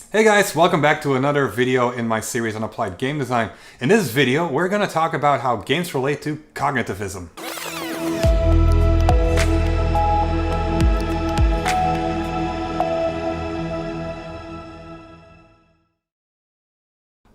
Hey guys, welcome back to another video in my series on applied game design. In this video, we're going to talk about how games relate to cognitivism.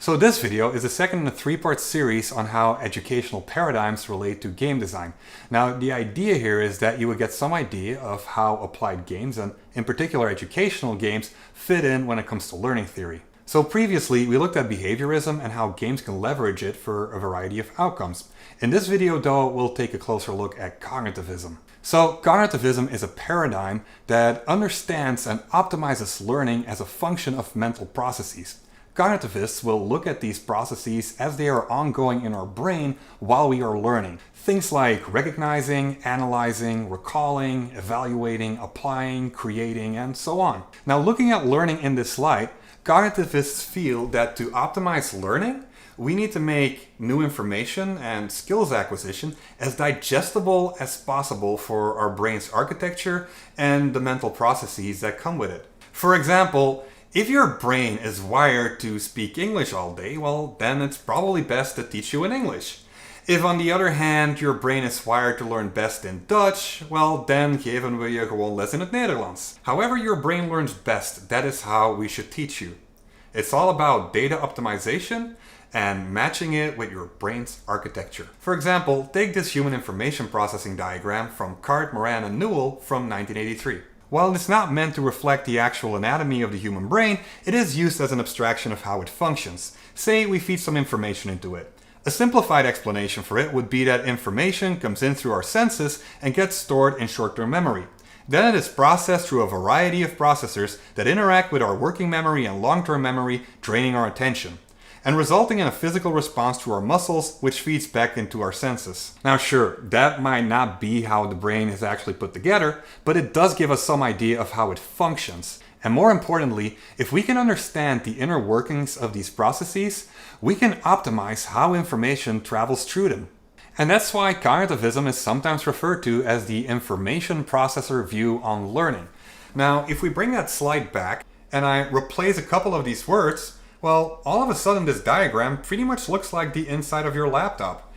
So this video is the second in a three-part series on how educational paradigms relate to game design. Now, the idea here is that you would get some idea of how applied games, and in particular educational games, fit in when it comes to learning theory. So previously, we looked at behaviorism and how games can leverage it for a variety of outcomes. In this video, though, we'll take a closer look at cognitivism. So cognitivism is a paradigm that understands and optimizes learning as a function of mental processes. Cognitivists will look at these processes as they are ongoing in our brain while we are learning. Things like recognizing, analyzing, recalling, evaluating, applying, creating, and so on. Now, looking at learning in this light, cognitivists feel that to optimize learning, we need to make new information and skills acquisition as digestible as possible for our brain's architecture and the mental processes that come with it. For example, if your brain is wired to speak English all day, well, then it's probably best to teach you in English. If on the other hand, your brain is wired to learn best in Dutch, well, then geven we je gewoon les in het Nederlands. However your brain learns best, that is how we should teach you. It's all about data optimization and matching it with your brain's architecture. For example, take this human information processing diagram from Cart, Moran, and Newell from 1983. While it's not meant to reflect the actual anatomy of the human brain, it is used as an abstraction of how it functions. Say we feed some information into it. A simplified explanation for it would be that information comes in through our senses and gets stored in short-term memory. Then it is processed through a variety of processors that interact with our working memory and long-term memory, draining our attention, and resulting in a physical response to our muscles, which feeds back into our senses. Now sure, that might not be how the brain is actually put together, but it does give us some idea of how it functions. And more importantly, if we can understand the inner workings of these processes, we can optimize how information travels through them. And that's why cognitivism is sometimes referred to as the information processor view on learning. Now, if we bring that slide back and I replace a couple of these words, well, all of a sudden this diagram pretty much looks like the inside of your laptop.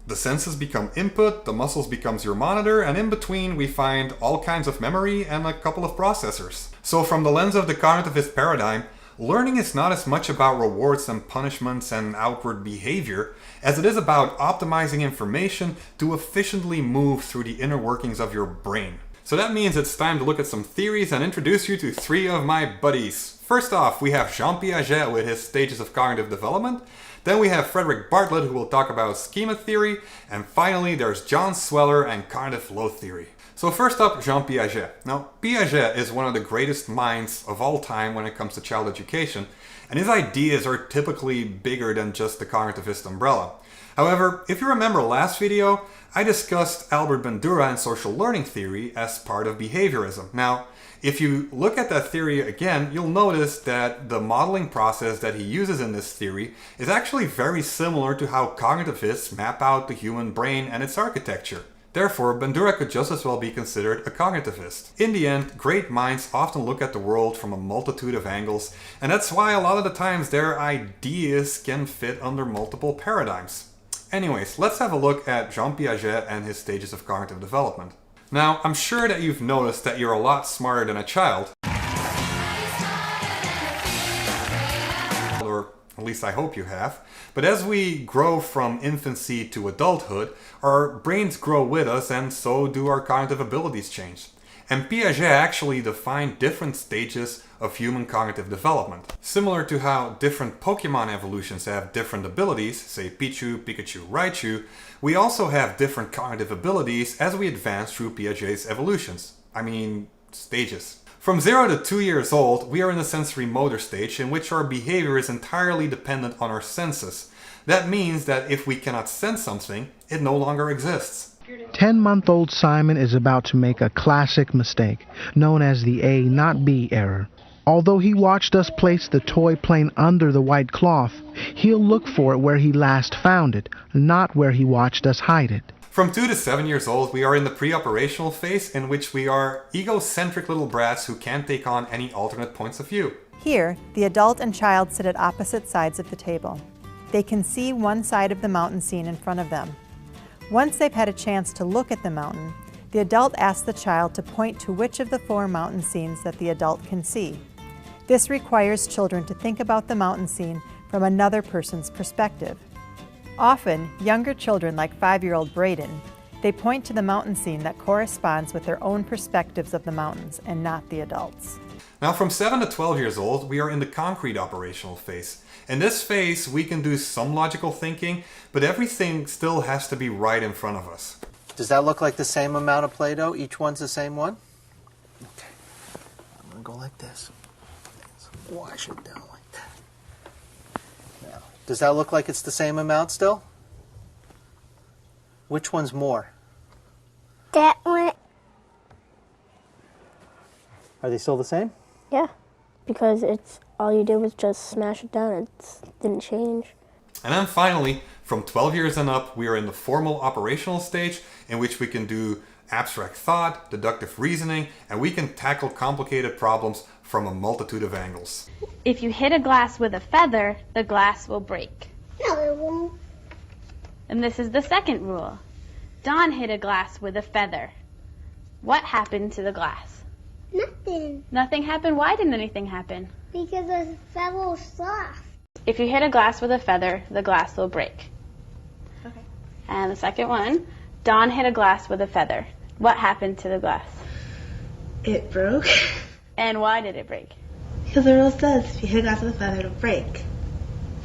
The senses become input, the muscles becomes your monitor, and in between we find all kinds of memory and a couple of processors. So from the lens of the cognitivist paradigm, learning is not as much about rewards and punishments and outward behavior as it is about optimizing information to efficiently move through the inner workings of your brain. So that means it's time to look at some theories and introduce you to three of my buddies. First off, we have Jean Piaget with his stages of cognitive development. Then we have Frederick Bartlett, who will talk about schema theory. And finally, there's John Sweller and cognitive load theory. So first up, Jean Piaget. Now, Piaget is one of the greatest minds of all time when it comes to child education, and his ideas are typically bigger than just the cognitivist umbrella. However, if you remember last video, I discussed Albert Bandura and social learning theory as part of behaviorism. Now, if you look at that theory again, you'll notice that the modeling process that he uses in this theory is actually very similar to how cognitivists map out the human brain and its architecture. Therefore, Bandura could just as well be considered a cognitivist. In the end, great minds often look at the world from a multitude of angles, and that's why a lot of the times their ideas can fit under multiple paradigms. Anyways, let's have a look at Jean Piaget and his stages of cognitive development. Now, I'm sure that you've noticed that you're a lot smarter than a child. Or at least I hope you have. But as we grow from infancy to adulthood, our brains grow with us and so do our cognitive abilities change. And Piaget actually defined different stages of human cognitive development. Similar to how different Pokemon evolutions have different abilities, say Pichu, Pikachu, Raichu, we also have different cognitive abilities as we advance through Piaget's evolutions. Stages. From 0 to 2 years old, we are in the sensory motor stage in which our behavior is entirely dependent on our senses. That means that if we cannot sense something, it no longer exists. 10-month-old Simon is about to make a classic mistake, known as the A not B error. Although he watched us place the toy plane under the white cloth, he'll look for it where he last found it, not where he watched us hide it. From 2 to 7 years old, we are in the pre-operational phase in which we are egocentric little brats who can't take on any alternate points of view. Here, the adult and child sit at opposite sides of the table. They can see one side of the mountain scene in front of them. Once they've had a chance to look at the mountain, the adult asks the child to point to which of the 4 mountain scenes that the adult can see. This requires children to think about the mountain scene from another person's perspective. Often, younger children like 5-year-old Braden, they point to the mountain scene that corresponds with their own perspectives of the mountains and not the adults. Now from 7 to 12 years old, we are in the concrete operational phase. In this phase, we can do some logical thinking, but everything still has to be right in front of us. Does that look like the same amount of Play-Doh? Each one's the same one? Okay. I'm going to go like this. Wash it down like that. Now, does that look like it's the same amount still? Which one's more? That one. Are they still the same? Yeah, because it's all you did was just smash it down. It didn't change. And then finally, from 12 years and up, we are in the formal operational stage in which we can do abstract thought, deductive reasoning, and we can tackle complicated problems from a multitude of angles. If you hit a glass with a feather, the glass will break. No, it won't. And this is the second rule. Don hit a glass with a feather. What happened to the glass? Nothing. Nothing happened? Why didn't anything happen? Because the feather was soft. If you hit a glass with a feather, the glass will break. Okay. And the second one, Don hit a glass with a feather. What happened to the glass? It broke. And why did it break? Because the rule says if you hit a glass with a feather, it'll break.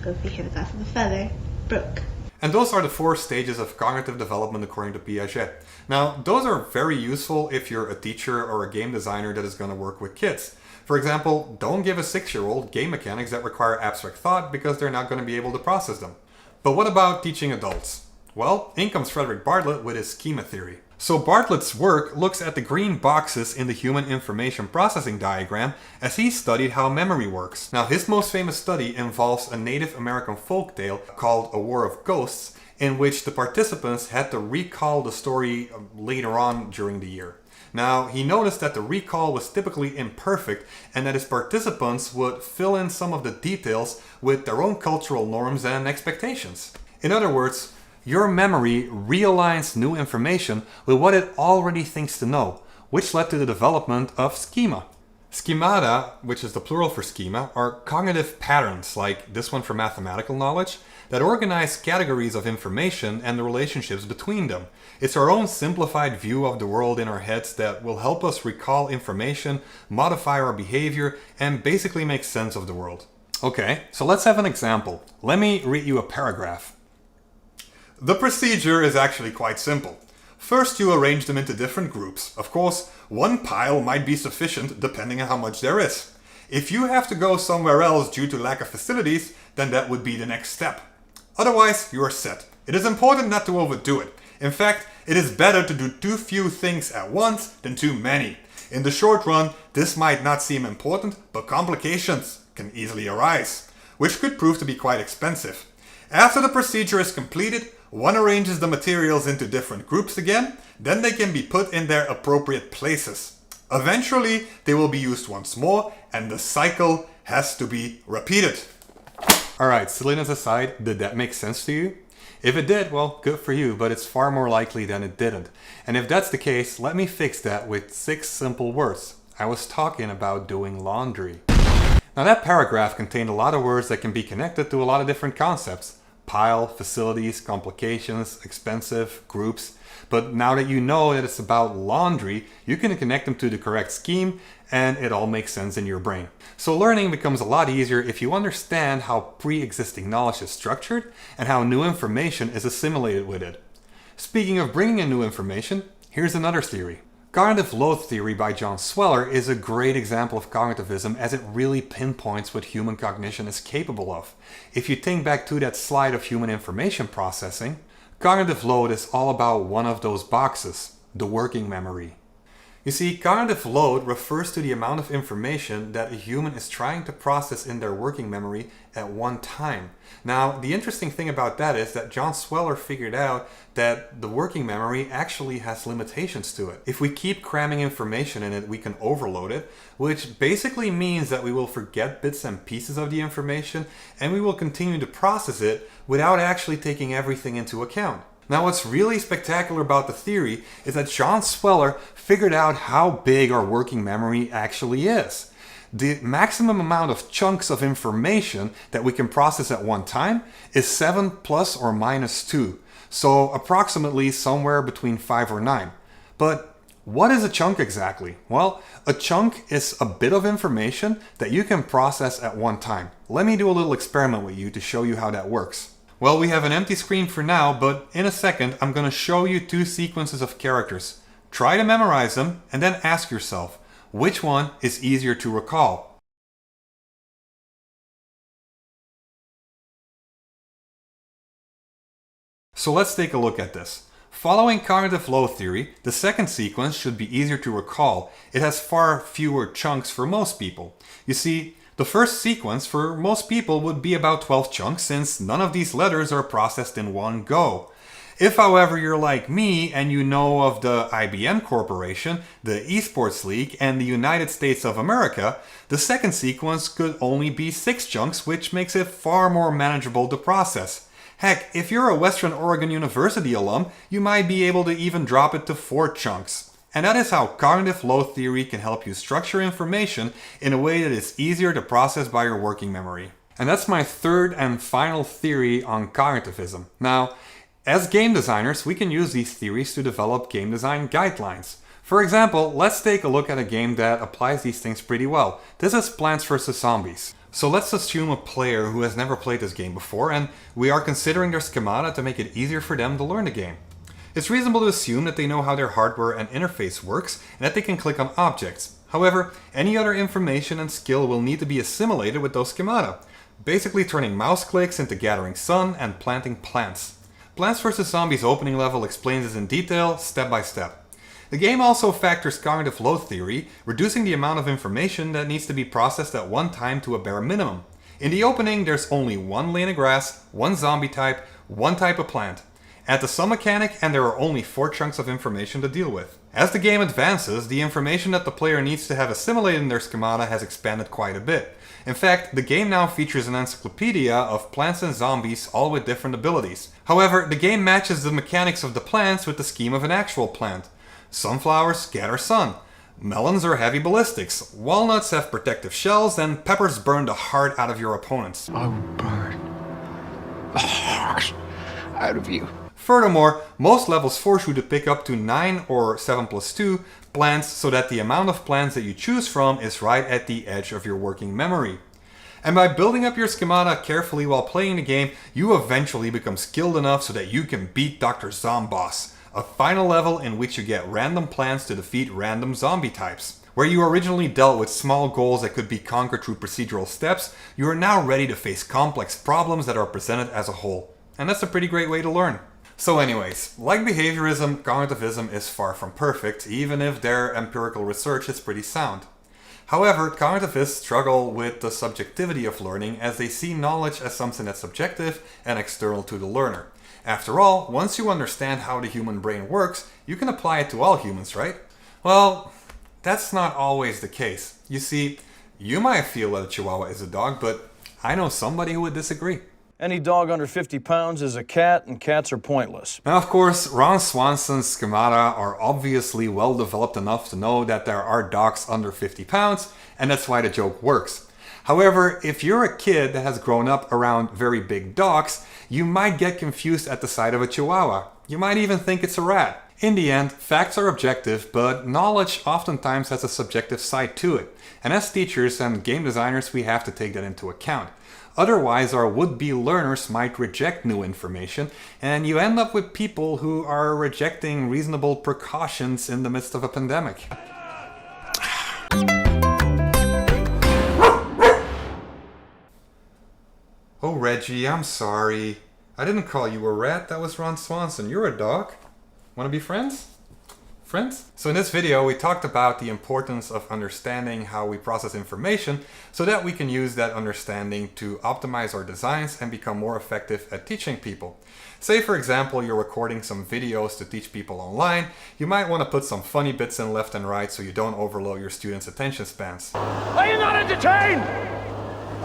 So if you hit a glass with a feather, it broke. And those are the 4 stages of cognitive development according to Piaget. Now, those are very useful if you're a teacher or a game designer that is going to work with kids. For example, don't give a 6-year-old game mechanics that require abstract thought because they're not going to be able to process them. But what about teaching adults? Well, in comes Frederick Bartlett with his schema theory. So Bartlett's work looks at the green boxes in the human information processing diagram as he studied how memory works. Now his most famous study involves a Native American folktale called A War of Ghosts, in which the participants had to recall the story later on during the year. Now he noticed that the recall was typically imperfect and that his participants would fill in some of the details with their own cultural norms and expectations. In other words, your memory realigns new information with what it already thinks to know, which led to the development of schema. Schemata, which is the plural for schema, are cognitive patterns, like this one for mathematical knowledge, that organize categories of information and the relationships between them. It's our own simplified view of the world in our heads that will help us recall information, modify our behavior, and basically make sense of the world. Okay, so let's have an example. Let me read you a paragraph. The procedure is actually quite simple. First, you arrange them into different groups. Of course, one pile might be sufficient depending on how much there is. If you have to go somewhere else due to lack of facilities, then that would be the next step. Otherwise, you are set. It is important not to overdo it. In fact, it is better to do too few things at once than too many. In the short run, this might not seem important, but complications can easily arise, which could prove to be quite expensive. After the procedure is completed, one arranges the materials into different groups again, then they can be put in their appropriate places. Eventually, they will be used once more, and the cycle has to be repeated. Alright, silliness aside, did that make sense to you? If it did, well, good for you, but it's far more likely than it didn't. And if that's the case, let me fix that with 6 simple words. I was talking about doing laundry. Now that paragraph contained a lot of words that can be connected to a lot of different concepts. Pile, facilities, complications, expensive, groups. But now that you know that it's about laundry, you can connect them to the correct scheme and it all makes sense in your brain. So learning becomes a lot easier if you understand how pre-existing knowledge is structured and how new information is assimilated with it. Speaking of bringing in new information, here's another theory. Cognitive load theory by John Sweller is a great example of cognitivism as it really pinpoints what human cognition is capable of. If you think back to that slide of human information processing, cognitive load is all about one of those boxes, the working memory. You see, cognitive load refers to the amount of information that a human is trying to process in their working memory at one time. Now, the interesting thing about that is that John Sweller figured out that the working memory actually has limitations to it. If we keep cramming information in it, we can overload it, which basically means that we will forget bits and pieces of the information, and we will continue to process it without actually taking everything into account. Now, what's really spectacular about the theory is that John Sweller figured out how big our working memory actually is. The maximum amount of chunks of information that we can process at one time is 7 plus or minus 2, so approximately somewhere between 5 or 9. But what is a chunk exactly? Well, a chunk is a bit of information that you can process at one time. Let me do a little experiment with you to show you how that works. Well, we have an empty screen for now, but in a second I'm going to show you two sequences of characters. Try to memorize them and then ask yourself, which one is easier to recall? So let's take a look at this. Following cognitive load theory, the second sequence should be easier to recall. It has far fewer chunks for most people. You see, the first sequence for most people would be about 12 chunks since none of these letters are processed in one go. If, however, you're like me and you know of the IBM Corporation, the Esports League, and the United States of America, the second sequence could only be 6 chunks, which makes it far more manageable to process. Heck, if you're a Western Oregon University alum, you might be able to even drop it to 4 chunks. And that is how cognitive load theory can help you structure information in a way that is easier to process by your working memory. And that's my third and final theory on cognitivism. Now, as game designers, we can use these theories to develop game design guidelines. For example, let's take a look at a game that applies these things pretty well. This is Plants vs. Zombies. So let's assume a player who has never played this game before, and we are considering their schemata to make it easier for them to learn the game. It's reasonable to assume that they know how their hardware and interface works and that they can click on objects. However, any other information and skill will need to be assimilated with those schemata, basically turning mouse clicks into gathering sun and planting plants. Plants vs. Zombies opening level explains this in detail, step by step. The game also factors cognitive load theory, reducing the amount of information that needs to be processed at one time to a bare minimum. In the opening, there's only one lane of grass, one zombie type, one type of plant. Add the sun mechanic and there are only 4 chunks of information to deal with. As the game advances, the information that the player needs to have assimilated in their schemata has expanded quite a bit. In fact, the game now features an encyclopedia of plants and zombies, all with different abilities. However, the game matches the mechanics of the plants with the scheme of an actual plant. Sunflowers gather sun. Melons are heavy ballistics. Walnuts have protective shells, and peppers burn the heart out of your opponents. I will burn the heart out of you. Furthermore, most levels force you to pick up to 9 or 7 plus 2 plants so that the amount of plants that you choose from is right at the edge of your working memory. And by building up your schemata carefully while playing the game, you eventually become skilled enough so that you can beat Dr. Zomboss, a final level in which you get random plants to defeat random zombie types. Where you originally dealt with small goals that could be conquered through procedural steps, you are now ready to face complex problems that are presented as a whole. And that's a pretty great way to learn. So anyways, like behaviorism, cognitivism is far from perfect, even if their empirical research is pretty sound. However, cognitivists struggle with the subjectivity of learning as they see knowledge as something that's subjective and external to the learner. After all, once you understand how the human brain works, you can apply it to all humans, right? Well, that's not always the case. You see, you might feel that a Chihuahua is a dog, but I know somebody who would disagree. Any dog under 50 pounds is a cat, and cats are pointless. Now, of course, Ron Swanson's schemata are obviously well developed enough to know that there are dogs under 50 pounds, and that's why the joke works. However, if you're a kid that has grown up around very big dogs, you might get confused at the sight of a Chihuahua. You might even think it's a rat. In the end, facts are objective, but knowledge oftentimes has a subjective side to it. And as teachers and game designers, we have to take that into account. Otherwise, our would-be learners might reject new information, and you end up with people who are rejecting reasonable precautions in the midst of a pandemic. Oh, Reggie, I'm sorry. I didn't call you a rat. That was Ron Swanson. You're a dog. Want to be friends? Friends? So in this video, we talked about the importance of understanding how we process information so that we can use that understanding to optimize our designs and become more effective at teaching people. Say, for example, you're recording some videos to teach people online. You might want to put some funny bits in left and right so you don't overload your students' attention spans. Are you not entertained?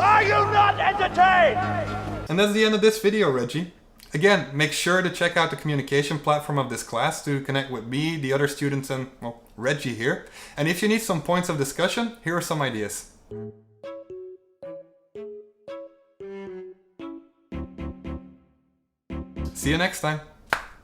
Are you not entertained? And that's the end of this video, Reggie. Again, make sure to check out the communication platform of this class to connect with me, the other students, and, well, Reggie here. And if you need some points of discussion, here are some ideas. See you next time.